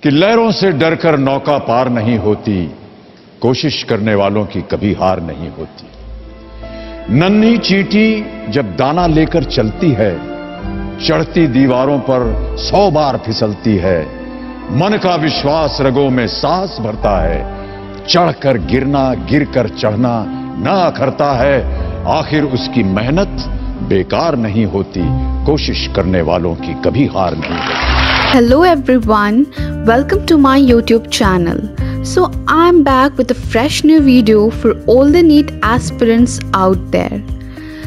कि लहरों से डरकर नौका पार नहीं होती, कोशिश करने वालों की कभी हार नहीं होती। नन्ही चींटी जब दाना लेकर चलती है, चढ़ती दीवारों पर 100 बार फिसलती है। मन का विश्वास रगों में सांस भरता है, चढ़कर गिरना गिरकर चढ़ना ना अखरता है। आखिर उसकी मेहनत बेकार नहीं होती, कोशिश करने वालों की कभी हार नहीं होती। Hello everyone, welcome to my YouTube channel. So I'm back with a fresh new video for all the NEET aspirants out there.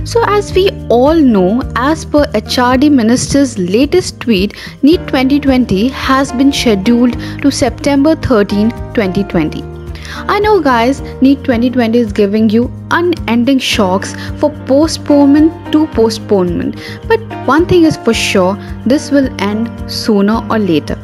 So as we all know, as per HRD Minister's latest tweet, NEET 2020 has been scheduled to September 13, 2020. I know guys, NEET 2020 is giving you unending shocks for postponement to postponement. But one thing is for sure, this will end sooner or later.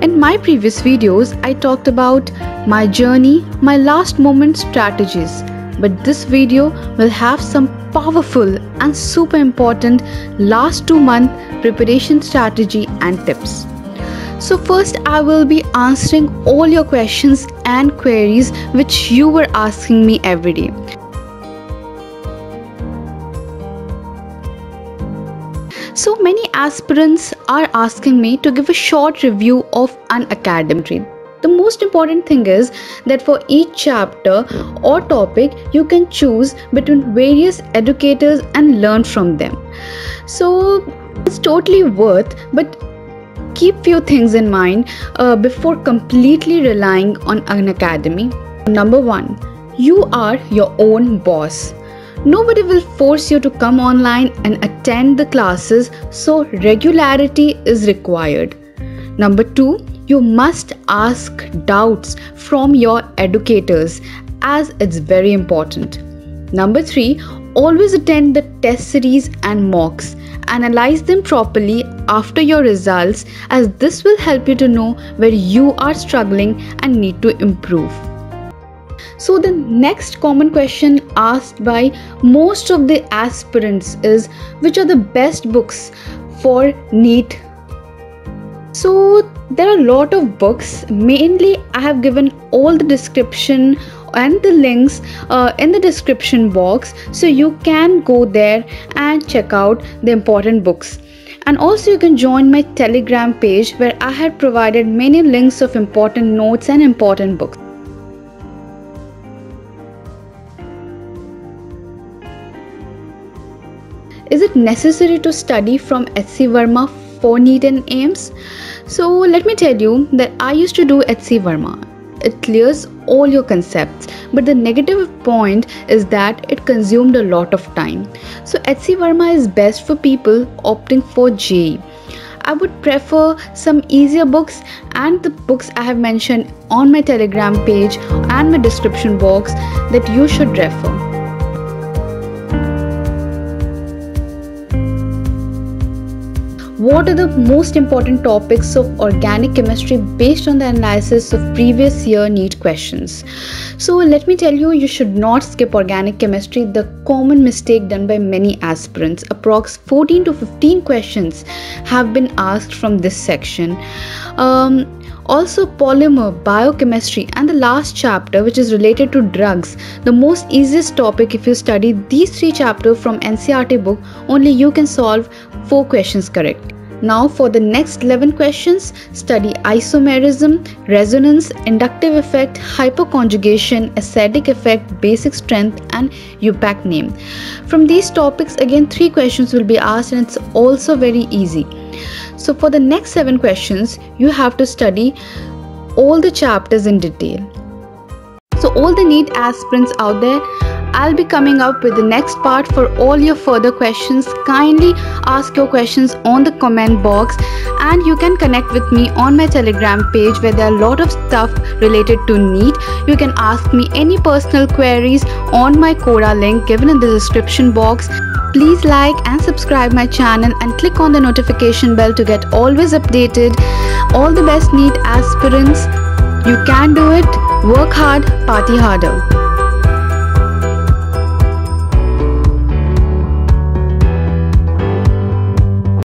In my previous videos, I talked about my journey, my last moment strategies. But this video will have some powerful and super important last 2-month preparation strategy and tips. So first I will be answering all your questions and queries which you were asking me every day. So many aspirants are asking me to give a short review of Unacademy. The most important thing is that for each chapter or topic you can choose between various educators and learn from them. So it's totally worth, but keep few things in mind before completely relying on Unacademy. Number 1, you are your own boss. Nobody will force you to come online and attend the classes, so regularity is required. Number 2, you must ask doubts from your educators as it's very important. Number 3, always attend the test series and mocks. Analyze them properly after your results, as this will help you to know where you are struggling and need to improve. So the next common question asked by most of the aspirants is, which are the best books for NEET? So there are a lot of books. Mainly I have given all the description and the links in the description box, so you can go there and check out the important books. And also you can join my Telegram page where I had provided many links of important notes and important books. Is it necessary to study from HC Verma for NEET and AIIMS? So let me tell you that I used to do HC Verma. It clears all your concepts, but the negative point is that it consumed a lot of time. So HC Verma is best for people opting for JEE. I would prefer some easier books, and the books I have mentioned on my Telegram page and my description box that you should refer. What are the most important topics of organic chemistry based on the analysis of previous year NEET questions? So let me tell you, you should not skip organic chemistry, the common mistake done by many aspirants. Approx 14 to 15 questions have been asked from this section. Also polymer, biochemistry, and the last chapter, which is related to drugs, the most easiest topic. If you study these 3 chapters from NCERT book, only you can solve 4 questions correct. Now for the next 11 questions, study isomerism, resonance, inductive effect, hyperconjugation, acidic effect, basic strength, and UPAC name. From these topics, again 3 questions will be asked, and it's also very easy. So for the next 7 questions, you have to study all the chapters in detail. So all the NEET aspirants out there, I'll be coming up with the next part for all your further questions. Kindly ask your questions on the comment box, and you can connect with me on my Telegram page where there are a lot of stuff related to NEET. You can ask me any personal queries on my Quora link given in the description box. Please like and subscribe my channel and click on the notification bell to get always updated. All the best NEET aspirants. You can do it. Work hard, party harder.